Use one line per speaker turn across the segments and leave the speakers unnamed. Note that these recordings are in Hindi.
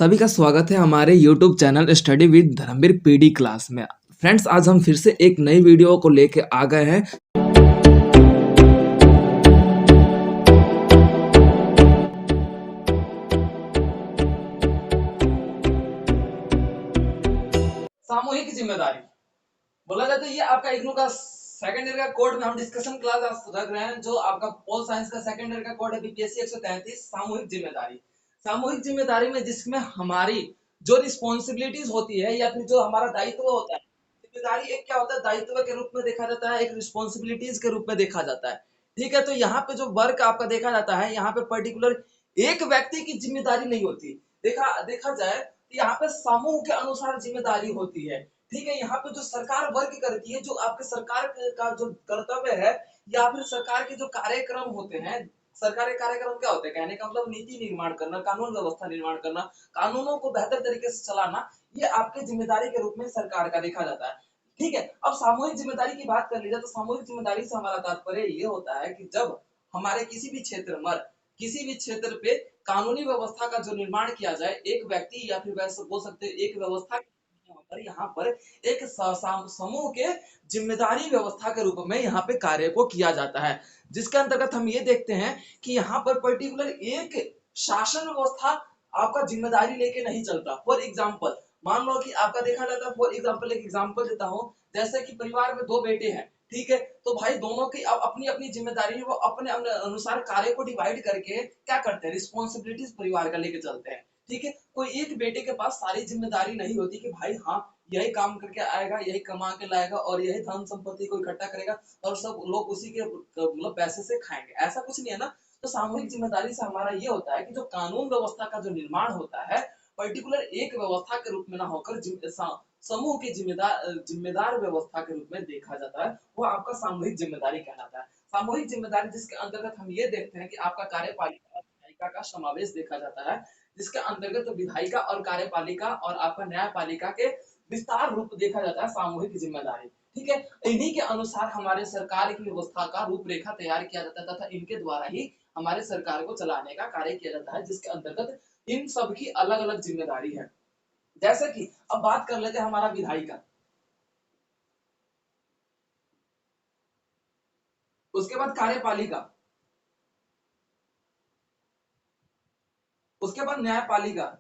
सभी का स्वागत है हमारे YouTube channel study with Dharmveer PD class में। फ्रेंड्स, आज हम फिर से एक नई वीडियो को लेके आ गए हैं। सामूहिक जिम्मेदारी बोला जाता है। ये आपका इग्नू का सेकंड ईयर का कोड में हम डिस्कशन क्लास रख रहे हैं, जो आपका पोल साइंस का सेकंड ईयर का कोड है बीपीएससी 133 सामूहिक जिम्मेदारी। सामूहिक जिम्मेदारी में जिसमें हमारी जो रिस्पॉन्सिबिलिटीज होती है या फिर जो हमारा दायित्व होता है, जिम्मेदारी एक क्या होता है, दायित्व के रूप में देखा जाता है, एक रिस्पॉन्सिबिलिटीज के रूप में देखा जाता है। ठीक है, तो यहाँ पे जो वर्क आपका देखा जाता है, यहाँ पे पर्टिकुलर एक व्यक्ति की जिम्मेदारी नहीं होती। देखा देखा जाए तो यहाँ पे समूह के अनुसार जिम्मेदारी होती है। ठीक है, यहाँ पे जो सरकार वर्क करती है, जो आपके सरकार का जो कर्तव्य है या फिर सरकार के जो कार्यक्रम होते हैं, सरकारी कार्यक्रम क्या होते हैं, कहने का मतलब नीति निर्माण करना, कानून व्यवस्था निर्माण करना, कानूनों को बेहतर तरीके से चलाना, ये आपके जिम्मेदारी के रूप में सरकार का देखा जाता है। ठीक है, अब सामूहिक जिम्मेदारी की बात कर ली जाए तो सामूहिक जिम्मेदारी से हमारा तात्पर्य ये होता है कि जब हमारे किसी भी क्षेत्र में, किसी भी क्षेत्र पे कानूनी व्यवस्था का जो निर्माण किया जाए, एक व्यक्ति या फिर वैसे बोल सकते हैं एक व्यवस्था, यहाँ पर एक समूह के जिम्मेदारी व्यवस्था के रूप में यहाँ पे कार्य को किया जाता है, जिसके अंतर्गत हम ये देखते हैं कि यहाँ पर पर्टिकुलर एक शासन व्यवस्था आपका जिम्मेदारी लेके नहीं चलता। फॉर एग्जाम्पल मान लो कि आपका देखा जाता है, फॉर एग्जाम्पल एक एग्जाम्पल देता हूँ, जैसे कि परिवार में दो बेटे हैं, ठीक है, तो भाई दोनों की अब अपनी अपनी जिम्मेदारी है, वो अपने अनुसार कार्य को डिवाइड करके क्या करते हैं, रिस्पॉन्सिबिलिटीज परिवार का लेके चलते हैं। ठीक है, कोई एक बेटे के पास सारी जिम्मेदारी नहीं होती कि भाई हाँ यही काम करके आएगा, यही कमा के लाएगा और यही धन संपत्ति को इकट्ठा करेगा और सब लोग उसी के मतलब पैसे से खाएंगे, ऐसा कुछ नहीं है ना। तो सामूहिक जिम्मेदारी से हमारा ये होता है कि जो कानून व्यवस्था का जो निर्माण होता है, पर्टिकुलर एक व्यवस्था के रूप में ना होकर समूह की जिम्मेदार व्यवस्था के रूप में देखा जाता है, वो आपका सामूहिक जिम्मेदारी कहलाता है। सामूहिक जिम्मेदारी जिसके अंतर्गत हम ये देखते हैं कि आपका कार्यपालिका और न्यायिका का समावेश देखा जाता है, जिसके अंतर्गत विधायिका और कार्यपालिका और आपका न्यायपालिका के विस्तार रूप देखा जाता है सामूहिक जिम्मेदारी। ठीक है, इन्हीं के अनुसार हमारे सरकार की व्यवस्था का रूपरेखा तैयार किया जाता है तथा इनके द्वारा ही हमारे सरकार को चलाने का कार्य किया जाता है, जिसके अंतर्गत इन सब की अलग अलग जिम्मेदारी है। जैसे कि अब बात कर लेते हैं हमारा विधायिका, उसके बाद कार्यपालिका, उसके बाद न्यायपालिका।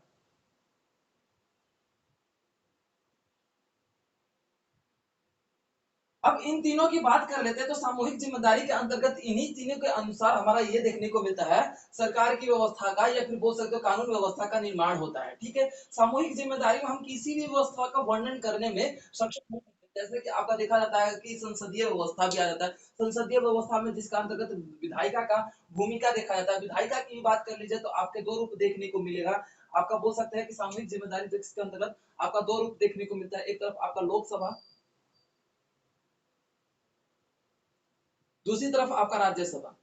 अब इन तीनों की बात कर लेते हैं तो सामूहिक जिम्मेदारी के अंतर्गत इन्हीं तीनों के अनुसार हमारा ये देखने को मिलता है, सरकार की व्यवस्था का या फिर बोल सकते हो कानून व्यवस्था का निर्माण होता है। ठीक है, सामूहिक जिम्मेदारी में हम किसी भी व्यवस्था का वर्णन करने में सक्षम हो सकते हैं। जैसे कि आपका देखा जाता है कि संसदीय व्यवस्था भी आ जाता है, संसदीय व्यवस्था में जिसका अंतर्गत विधायिका का भूमिका देखा जाता है। विधायिका की बात कर लीजिए तो आपके दो रूप देखने को मिलेगा। आपका बोल सकते हैं कि सामूहिक जिम्मेदारी जिसके अंतर्गत आपका दो रूप देखने को मिलता है, एक तरफ आपका लोकसभा, दूसरी तरफ आपका राज्यसभा।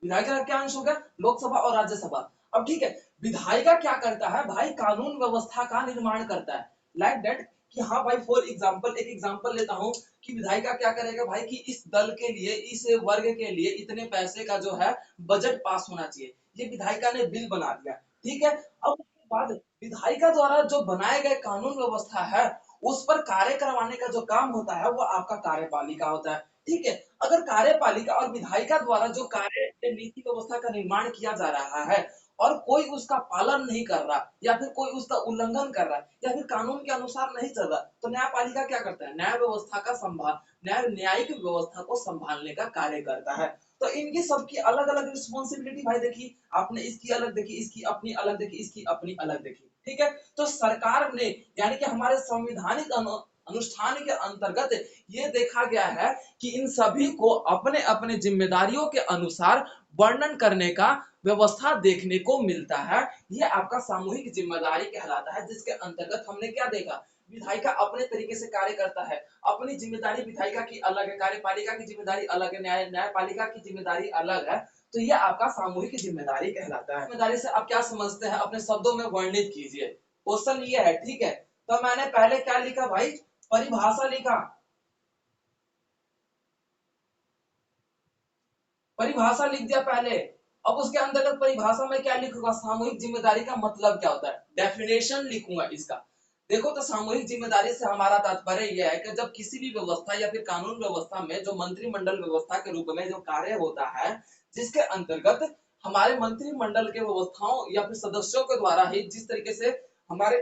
विधायिका का क्या अंश हो गया, लोकसभा और राज्यसभा। अब ठीक है, विधायिका क्या करता है भाई, कानून व्यवस्था का निर्माण करता है, लाइक दैट कि हाँ भाई, फॉर एग्जांपल एक एग्जांपल लेता हूं कि विधायिका क्या करेगा भाई कि इस दल के लिए, इस वर्ग के लिए इतने पैसे का जो है बजट पास होना चाहिए, ये विधायिका ने बिल बना दिया। ठीक है, अब उसके बाद विधायिका द्वारा जो बनाए गए कानून व्यवस्था है, उस पर कार्य करवाने का जो काम होता है वो आपका कार्यपालिका होता है। ठीक है, अगर कार्यपालिका और विधायिका द्वारा जो कार्य नीति व्यवस्था का निर्माण किया जा रहा है और कोई उसका पालन नहीं कर रहा या फिर कोई उसका उल्लंघन कर रहा है या फिर कानून के अनुसार नहीं चल रहा, तो न्यायपालिका क्या करता है, न्याय व्यवस्था का न्यायिक व्यवस्था को संभालने का कार्य करता है। तो इनकी सबकी अलग अलग रिस्पॉन्सिबिलिटी भाई देखी आपने, इसकी अलग देखी, इसकी अपनी अलग देखी, इसकी अपनी अलग देखी। ठीक है, तो सरकार ने यानी कि हमारे संविधानिक अनुष्ठान के अंतर्गत ये देखा गया है कि इन सभी को अपने अपने जिम्मेदारियों के अनुसार वर्णन करने का व्यवस्था देखने को मिलता है। ये आपका सामूहिक जिम्मेदारी कहलाता है, जिसके अंतर्गत हमने क्या देखा, विधायिका अपने तरीके से कार्य करता है, अपनी जिम्मेदारी विधायिका की अलग है, कार्यपालिका की जिम्मेदारी अलग है, न्यायपालिका की जिम्मेदारी अलग है। तो ये आपका सामूहिक जिम्मेदारी कहलाता है। जिम्मेदारी से आप क्या समझते हैं, अपने शब्दों में वर्णित कीजिए। क्वेश्चन ये है, ठीक है, तो मैंने पहले क्या लिखा भाई, परिभाषा लिखा, परिभाषा लिख दिया पहले, अब उसके अंतर्गत परिभाषा में क्या लिखूंगा, सामूहिक जिम्मेदारी का मतलब क्या होता है, डेफिनेशन लिखूंगा इसका। देखो तो सामूहिक जिम्मेदारी से हमारा तात्पर्य यह है कि जब किसी भी व्यवस्था या फिर कानून व्यवस्था में जो मंत्रिमंडल व्यवस्था के रूप में जो कार्य होता है, जिसके अंतर्गत हमारे मंत्रिमंडल के व्यवस्थाओं या फिर सदस्यों के द्वारा ही जिस तरीके से हमारे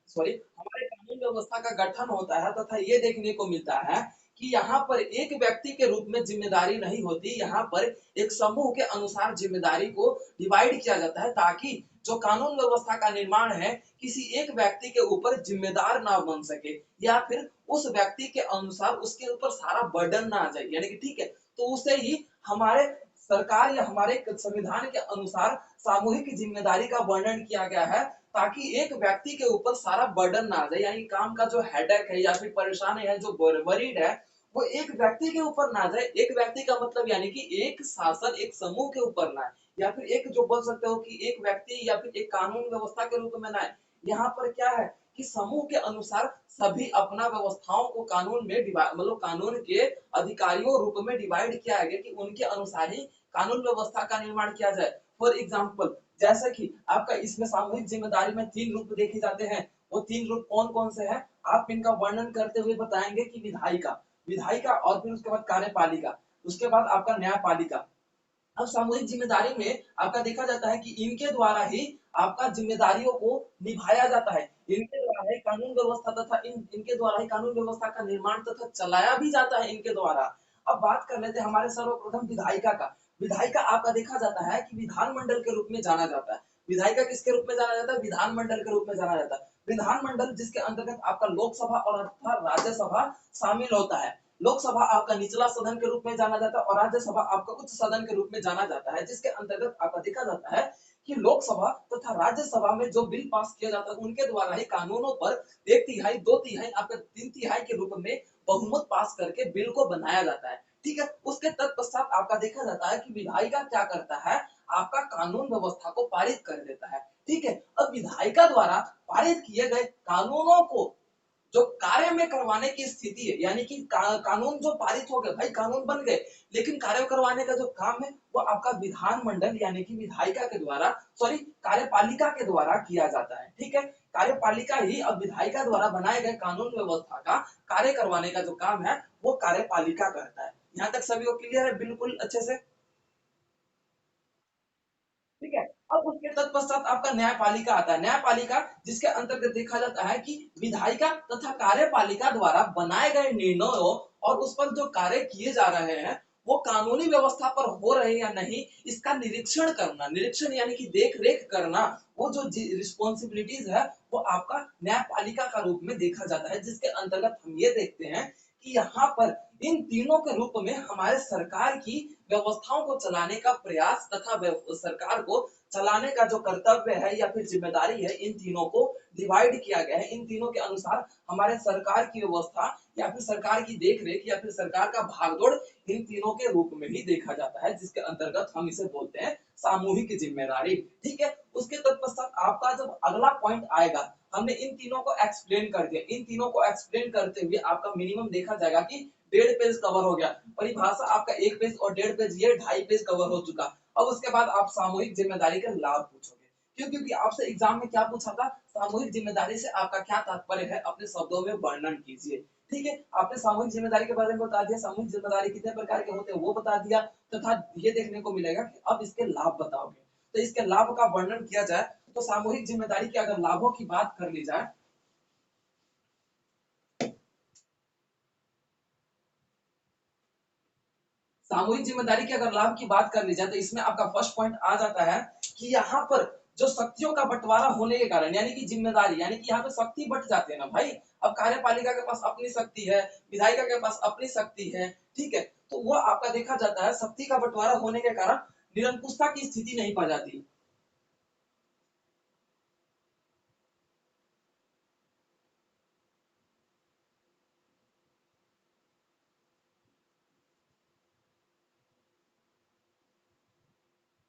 हमारे कानून व्यवस्था का गठन होता है, तथा ये देखने को मिलता है कि यहाँ पर एक व्यक्ति के रूप में जिम्मेदारी नहीं होती, यहाँ पर एक समूह के अनुसार जिम्मेदारी को डिवाइड किया जाता है, ताकि जो कानून व्यवस्था का निर्माण है किसी एक व्यक्ति के ऊपर जिम्मेदार ना बन सके, या फिर उस व्यक्ति के अनुसार उसके ऊपर सारा बर्डन ना आ जाए, यानी कि ठीक है, तो उसे ही हमारे सरकार या हमारे संविधान के अनुसार सामूहिक जिम्मेदारी का वर्णन किया गया है, ताकि एक व्यक्ति के ऊपर सारा बर्डन ना आ जाए, यानी काम का जो हेडेक है या फिर परेशानी है, जो वरीड है, वो एक व्यक्ति के ऊपर ना जाए। एक व्यक्ति का मतलब यानी कि एक शासन एक समूह के ऊपर ना है, या फिर एक जो बोल सकते हो कि एक व्यक्ति या फिर एक कानून व्यवस्था के रूप में ना है। यहाँ पर क्या है कि समूह के अनुसार सभी अपना व्यवस्थाओं को कानून में मतलब कानून के अधिकारियों रूप में डिवाइड किया गया कि उनके अनुसार ही कानून व्यवस्था का निर्माण किया जाए। फॉर एग्जाम्पल, जैसे कि आपका इसमें सामूहिक जिम्मेदारी में 3 रूप देखे जाते हैं। वो 3 रूप कौन कौन से हैं, आप इनका वर्णन करते हुए बताएंगे कि विधायिका, विधायिका और फिर उसके बाद कार्यपालिका, उसके बाद आपका न्यायपालिका। अब सामूहिक जिम्मेदारी में आपका देखा जाता है कि इनके द्वारा ही आपका जिम्मेदारियों को निभाया जाता है, इनके द्वारा ही कानून व्यवस्था तथा इनके द्वारा ही कानून व्यवस्था का निर्माण तथा चलाया भी जाता है इनके द्वारा। अब बात कर लेते हैं हमारे सर्वप्रथम विधायिका का। विधायिका आपका देखा जाता है कि विधानमंडल के रूप में जाना जाता है। विधायिका किसके रूप में जाना जाता है, विधानमंडल के रूप में जाना जाता है। विधानमंडल जिसके अंतर्गत आपका लोकसभा और राज्यसभा शामिल होता है। लोकसभा आपका निचला सदन के रूप में जाना जाता है और राज्यसभा आपका उच्च सदन के रूप में जाना जाता है, जिसके अंतर्गत आपका देखा जाता है कि लोकसभा तथा राज्यसभा में जो बिल पास किया जाता है उनके द्वारा ही कानूनों पर 1/3 2/3 आपका 3/3 के रूप में बहुमत पास करके बिल को बनाया जाता है। ठीक है, उसके तत्पश्चात आपका देखा जाता है कि विधायिका क्या करता है, आपका कानून व्यवस्था को पारित कर देता है। ठीक है, अब विधायिका द्वारा पारित किए गए कानूनों को जो कार्य में करवाने की स्थिति है, यानी कि कानून जो पारित हो गए, भाई कानून बन गए, लेकिन कार्य करवाने का जो काम है वो आपका विधानमंडल यानी कि विधायिका के द्वारा कार्यपालिका के द्वारा किया जाता है। ठीक है, कार्यपालिका ही अब विधायिका द्वारा बनाए गए कानून व्यवस्था का कार्य करवाने का जो काम है वो कार्यपालिका करता है। यहाँ तक सभी को क्लियर है बिल्कुल अच्छे से? ठीक है, अब उसके तत्पश्चात आपका न्यायपालिका आता है। न्यायपालिका जिसके अंतर्गत देखा जाता है कि विधायिका तथा कार्यपालिका द्वारा बनाए गए निर्णयों और उस पर जो कार्य किए जा रहे हैं वो कानूनी व्यवस्था पर हो रहे हैं या नहीं, इसका निरीक्षण करना, निरीक्षण यानी कि देख रेख करना, वो जो रिस्पॉन्सिबिलिटीज है वो आपका न्यायपालिका का रूप में देखा जाता है। जिसके अंतर्गत हम ये देखते हैं कि यहाँ पर इन तीनों के रूप में हमारे सरकार की व्यवस्थाओं को चलाने का प्रयास तथा सरकार को चलाने का जो कर्तव्य है या फिर जिम्मेदारी है, इन तीनों को डिवाइड किया गया है। इन तीनों के अनुसार हमारे सरकार की व्यवस्था या फिर सरकार की देखरेख या फिर सरकार का भागदौड़ इन तीनों के रूप में ही देखा जाता है, जिसके अंतर्गत हम इसे बोलते हैं सामूहिक जिम्मेदारी। ठीक है, उसके तत्पश्चात आपका जब अगला पॉइंट आएगा, हमने इन तीनों को एक्सप्लेन कर दिया, इन तीनों को एक्सप्लेन करते हुए आपका मिनिमम देखा जाएगा कि 1.5 पेज कवर हो गया, परिभाषा आपका 1 पेज और 1.5 पेज, ये 2.5 पेज कवर हो चुका। अब उसके बाद आप सामूहिक जिम्मेदारी का लाभ पूछोगे, क्यों? क्योंकि आपसे एग्जाम में क्या पूछा था, सामूहिक जिम्मेदारी से आपका क्या तात्पर्य है, अपने शब्दों में वर्णन कीजिए। ठीक है, आपने सामूहिक जिम्मेदारी के बारे में बता दिया, सामूहिक जिम्मेदारी कितने प्रकार के होते हैं वो बता दिया, तथा ये देखने को मिलेगा कि अब इसके लाभ बताओगे। तो इसके लाभ का वर्णन किया जाए तो सामूहिक जिम्मेदारी के अगर लाभों की बात कर ली जाए, सामूहिक जिम्मेदारी के अगर लाभ की बात कर ली जाए तो इसमें आपका फर्स्ट पॉइंट आ जाता है कि यहाँ पर जो शक्तियों का बंटवारा होने के कारण, यानी कि जिम्मेदारी, यानी कि यहाँ पे शक्ति बट जाते हैं ना भाई। अब कार्यपालिका के पास अपनी शक्ति है, विधायिका के पास अपनी शक्ति है। ठीक है, तो वो आपका देखा जाता है शक्ति का बंटवारा होने के कारण निरंकुशता की स्थिति नहीं पा जाती।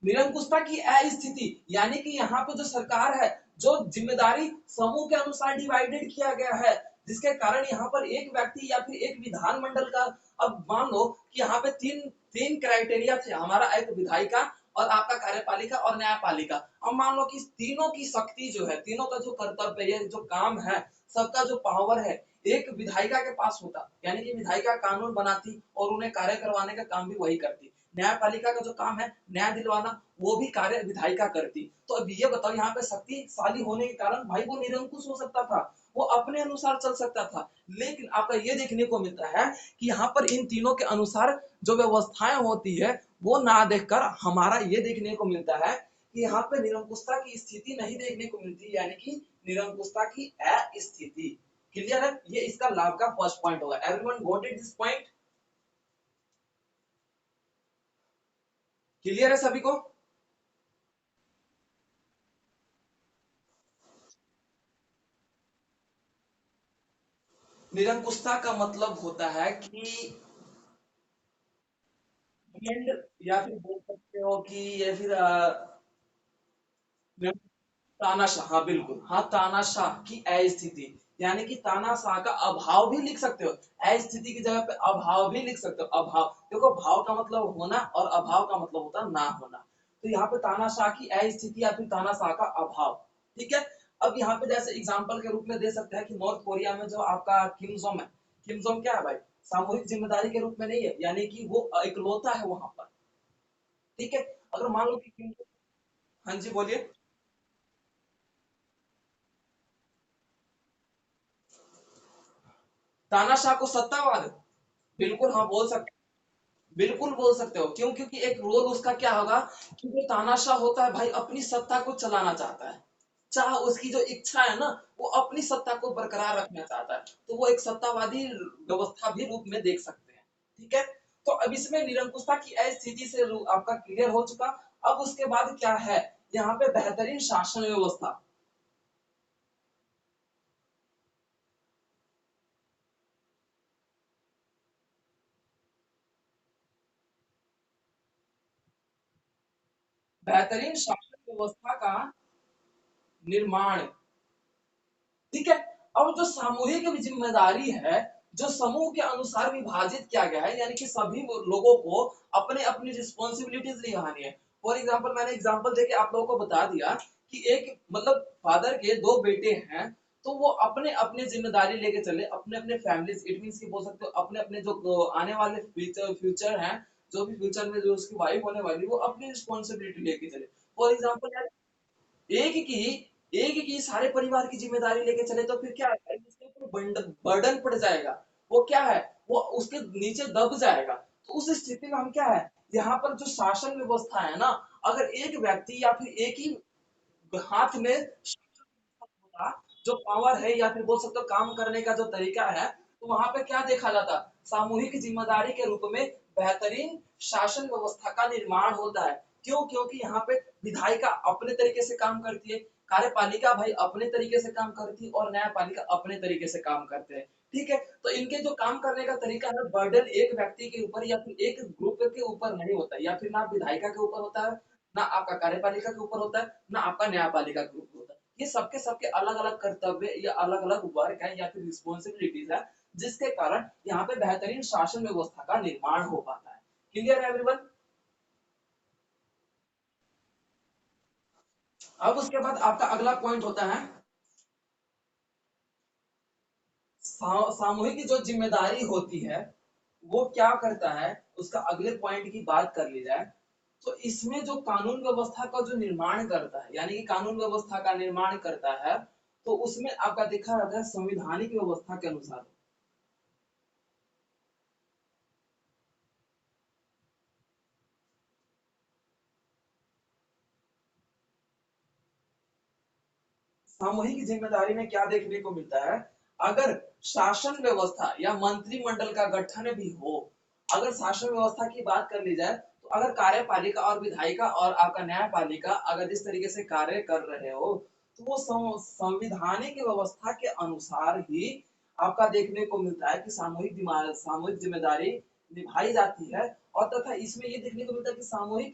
निरंकुशता की अस्थिति, यानी कि यहाँ पे जो सरकार है, जो जिम्मेदारी समूह के अनुसार डिवाइडेड किया गया है, जिसके कारण यहाँ पर एक व्यक्ति या फिर एक विधानमंडल का, अब मान लो कि यहाँ पे तीन तीन क्राइटेरिया थे, हमारा एक विधायिका और आपका कार्यपालिका और न्यायपालिका। अब मान लो कि तीनों की शक्ति जो है, तीनों का जो कर्तव्य है, जो काम है, सबका जो पावर है, एक विधायिका के पास होता, यानी कि विधायिका कानून बनाती और उन्हें कार्य करवाने का काम भी वही करती। न्यायपालिका का जो काम है न्याय दिलवाना, वो भी कार्य विधायिका करती। तो अब ये बताओ, यहाँ पे शक्तिशाली होने के कारण भाई वो निरंकुश हो सकता था, वो अपने अनुसार चल सकता था। लेकिन आपका ये देखने को मिलता है कि यहाँ पर इन तीनों के अनुसार जो व्यवस्थाएं होती है वो ना देखकर हमारा ये देखने को मिलता है कि यहाँ पे निरंकुशता की स्थिति नहीं देखने को मिलती, यानी कि निरंकुशता की अस्थिति। क्लियर है? ये इसका लाभ का फर्स्ट पॉइंट होगा। Everyone got it this point? Clear है सभी को? निरंकुशता का मतलब होता है कि एंड, या फिर बोल सकते हो कि ये फिर तानाशाह, हाँ बिल्कुल, हाँ तानाशाह की अस्थिति, यानी कि तानाशाह का अभाव भी लिख सकते हो, अस्थिति की जगह पे अभाव भी लिख सकते हो। अभाव, देखो भाव का मतलब होना और अभाव का मतलब होता है ना होना। तो यहाँ पे तानाशाह की अस्थिति या फिर तानाशाह का अभाव। ठीक है। अब यहाँ पे जैसे एग्जाम्पल के रूप में दे सकते हैं कि नॉर्थ कोरिया में जो आपका किम जोंग है, किम जोंग क्या है भाई, सामूहिक जिम्मेदारी के रूप में नहीं है, यानी कि वो इकलौता है वहां पर। ठीक है। अगर मान लो कि हाँ जी बोलिए। तानाशाह को सत्तावाद, बिल्कुल हाँ बोल सकते, बिल्कुल बोल सकते हो। क्यों? क्योंकि एक रोल उसका क्या होगा कि जो तानाशाह होता है भाई अपनी सत्ता को चलाना चाहता है, चाहे उसकी जो इच्छा है ना, वो अपनी सत्ता को बरकरार रखना चाहता है, तो वो एक सत्तावादी व्यवस्था भी रूप में देख सकते हैं। ठीक है। तो अब इसमें निरंकुशता की अस्थिति से आपका क्लियर हो चुका। अब उसके बाद क्या है, यहाँ पे बेहतरीन शासन व्यवस्था। बेहतरीन शासन व्यवस्था का निर्माण। ठीक है। अब जो सामूहिक जिम्मेदारी है, जो समूह के अनुसार विभाजित किया गया है, यानी कि सभी लोगों को अपने अपनी रिस्पॉन्सिबिलिटीज निभानी है। फॉर एग्जाम्पल, मैंने एग्जाम्पल देके आप लोगों को बता दिया कि एक मतलब फादर के दो बेटे हैं, तो वो अपने अपने जिम्मेदारी लेके चले, अपने अपने फैमिली, इट मीन की बोल सकते हो अपने अपने जो आने वाले फ्यूचर फ्यूचर हैं, जो भी फ्यूचर में जो उसकी वाइफ होने वाली, वो अपनी रिस्पॉन्सिबिलिटी लेके चले। फॉर एग्जाम्पल, एक की सारे परिवार की जिम्मेदारी लेके चले तो फिर क्या है, उसके ऊपर बर्डन पड़ जाएगा। वो क्या है, वो उसके नीचे दब जाएगा। तो उस स्थिति में हम क्या है, यहाँ पर जो शासन व्यवस्था है ना, अगर एक व्यक्ति या फिर एक ही हाथ में का जो पावर है या फिर बोल सकते हो काम करने का जो तरीका है, तो वहां पे क्या देखा जाता, सामूहिक जिम्मेदारी के रूप में बेहतरीन शासन व्यवस्था का निर्माण होता है। क्यों? क्योंकि यहाँ पे विधायिका अपने तरीके से काम करती है, कार्यपालिका भाई अपने तरीके से काम करती है और न्यायपालिका अपने तरीके से काम करते हैं। ठीक है। तो इनके जो काम करने का तरीका है, बर्डन एक व्यक्ति के ऊपर या फिर एक ग्रुप के ऊपर नहीं होता, या फिर ना विधायिका के ऊपर होता है, ना आपका कार्यपालिका के ऊपर होता है, ना आपका न्यायपालिका के ऊपर होता है। ये सबके सबके अलग अलग कर्तव्य या अलग अलग वर्क है या फिर रिस्पॉन्सिबिलिटीज है, जिसके कारण यहाँ पे बेहतरीन शासन व्यवस्था का निर्माण हो पाता है। क्लियर है एवरीवन? अब उसके बाद आपका अगला पॉइंट होता है सामूहिक जो जिम्मेदारी होती है वो क्या करता है, उसका अगले पॉइंट की बात कर ली जाए तो इसमें जो कानून व्यवस्था का जो निर्माण करता है, यानी कि कानून व्यवस्था का निर्माण करता है, तो उसमें आपका देखा जाता है संविधानिक व्यवस्था के अनुसार। सामूहिक जिम्मेदारी में क्या देखने को मिलता है, अगर शासन व्यवस्था या मंत्रिमंडल का गठन भी हो, अगर शासन व्यवस्था की बात कर ली जाए, तो अगर कार्यपालिका और विधायिका और आपका न्यायपालिका अगर इस तरीके से कार्य कर रहे हो, तो वो संविधानिक व्यवस्था के अनुसार ही आपका देखने को मिलता है कि सामूहिक जिम्मेदारी निभाई जाती है। और तथा इसमें ये देखने को मिलता है कि सामूहिक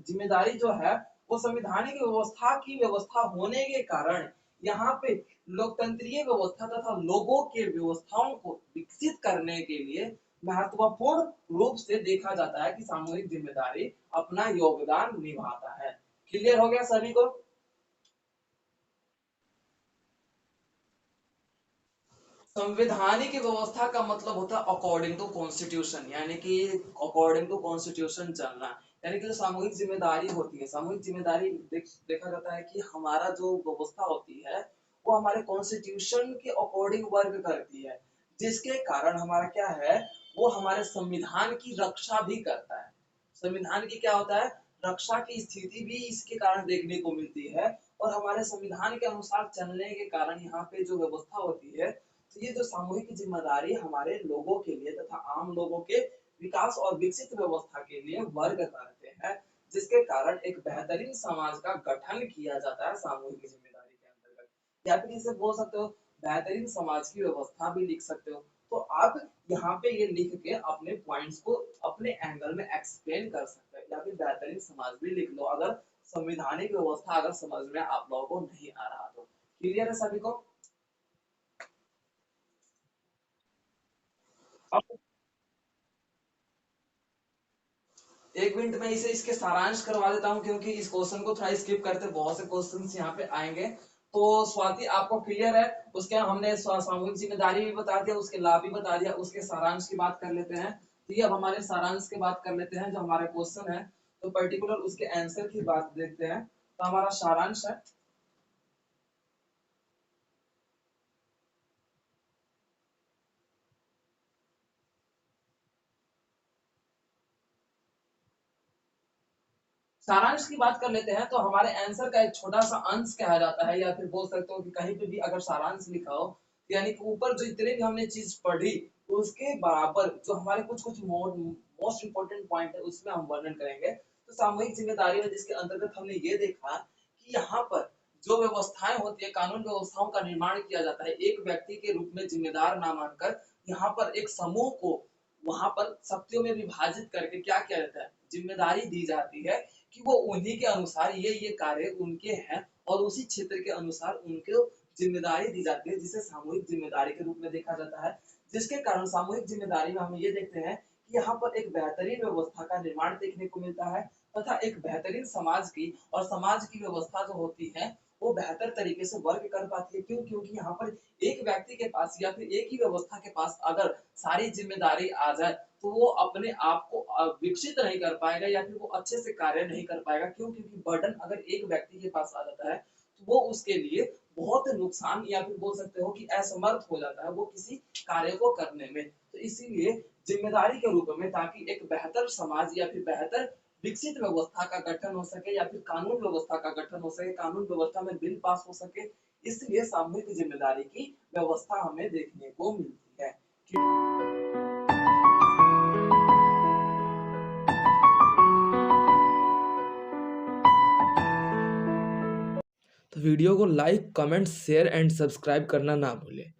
जिम्मेदारी जो है वो संविधानिक व्यवस्था की व्यवस्था होने के कारण यहाँ पे लोकतंत्रीय व्यवस्था तथा लोगों के व्यवस्थाओं को विकसित करने के लिए महत्वपूर्ण रूप से देखा जाता है कि सामूहिक जिम्मेदारी अपना योगदान निभाता है। क्लियर हो गया सभी को? संवैधानिक व्यवस्था का मतलब होता है अकॉर्डिंग टू कॉन्स्टिट्यूशन, यानी कि अकॉर्डिंग टू कॉन्स्टिट्यूशन चलना। यानी कि जो सामूहिक जिम्मेदारी होती है, सामूहिक जिम्मेदारी देखा जाता है कि हमारा जो व्यवस्था होती है वो हमारे कॉन्स्टिट्यूशन के अकॉर्डिंग वर्क करती है, जिसके कारण हमारा क्या है, वो हमारे संविधान की रक्षा भी करता है। संविधान की क्या होता है, रक्षा की स्थिति भी इसके कारण देखने को मिलती है। और हमारे संविधान के अनुसार चलने के कारण यहाँ पे जो व्यवस्था होती है, तो ये जो सामूहिक जिम्मेदारी हमारे लोगों के लिए तथा आम लोगों के विकास और विकसित व्यवस्था के लिए वर्क करते हैं, जिसके कारण एक बेहतरीन समाज का गठन किया जाता है सामूहिक जिम्मेदारी के अंतर्गत। या फिर इसे बोल सकते हो बेहतरीन समाज की व्यवस्था भी लिख सकते हो। तो आप यहाँ पे ये लिख के अपने पॉइंट्स को अपने एंगल में एक्सप्लेन कर सकते हैं, या फिर बेहतरीन समाज भी लिख लो अगर संविधानिक व्यवस्था अगर समझ में आप लोगों को नहीं आ रहा तो। क्लियर है सभी को? अब एक मिनट में इसे इसके सारांश करवा देता हूँ, क्योंकि इस क्वेश्चन को थोड़ा स्किप करते, बहुत से क्वेश्चंस यहाँ पे आएंगे। तो स्वाति आपको क्लियर है? उसके हमने सामूहिक जिम्मेदारी भी बता दिया, उसके लाभ भी बता दिया, उसके सारांश की बात कर लेते हैं। तो ये अब हमारे सारांश की बात कर लेते हैं, जो हमारे क्वेश्चन है तो पर्टिकुलर उसके आंसर की बात देखते हैं। तो हमारा सारांश है, सारांश की बात कर लेते हैं। तो हमारे आंसर का एक छोटा सा अंश कहा जाता है, या फिर बोल सकते हो कि कहीं पे भी अगर सारांश लिखा हो, यानी कि ऊपर जो इतने भी हमने चीज पढ़ी उसके बराबर जो हमारे कुछ कुछ मोस्ट इंपोर्टेंट पॉइंट है उसमें हम वर्णन करेंगे। तो सामूहिक जिम्मेदारी में जिसके अंतर्गत हमने ये देखा कि यहाँ पर जो व्यवस्थाएं होती है, कानून व्यवस्थाओं का निर्माण किया जाता है एक व्यक्ति के रूप में जिम्मेदार ना मानकर, यहाँ पर एक समूह को वहां पर शक्तियों में विभाजित करके क्या किया जाता है, जिम्मेदारी दी जाती है कि वो उन्हीं के अनुसार ये कार्य उनके हैं और उसी क्षेत्र के अनुसार उनको जिम्मेदारी दी जाती है, जिसे सामूहिक जिम्मेदारी के रूप में देखा जाता है। जिसके कारण सामूहिक जिम्मेदारी में हम ये देखते हैं कि यहाँ पर एक बेहतरीन व्यवस्था का निर्माण देखने को मिलता है, तथा एक बेहतरीन समाज की और समाज की व्यवस्था जो होती है वो बेहतर तरीके से वर्क कर पाती है। क्यों? क्योंकि यहाँ पर एक व्यक्ति के पास या फिर एक ही व्यवस्था के पास अगर सारी जिम्मेदारी आ जाए तो वो अपने आप को विकसित नहीं कर पाएगा, या फिर वो अच्छे से कार्य नहीं कर पाएगा। क्यों? क्योंकि बर्डन अगर एक व्यक्ति के पास आ जाता है तो वो उसके लिए बहुत नुकसान, या फिर बोल सकते हो कि असमर्थ हो जाता है वो किसी कार्य को करने में। तो इसीलिए जिम्मेदारी के रूप में, ताकि एक बेहतर समाज या फिर बेहतर विकसित व्यवस्था का गठन हो सके, या फिर कानून व्यवस्था का गठन हो सके, कानून व्यवस्था में बिल पास हो सके, इसलिए सामूहिक जिम्मेदारी की व्यवस्था हमें देखने को मिलती है। तो वीडियो को like, comment, share and subscribe करना ना भूलें।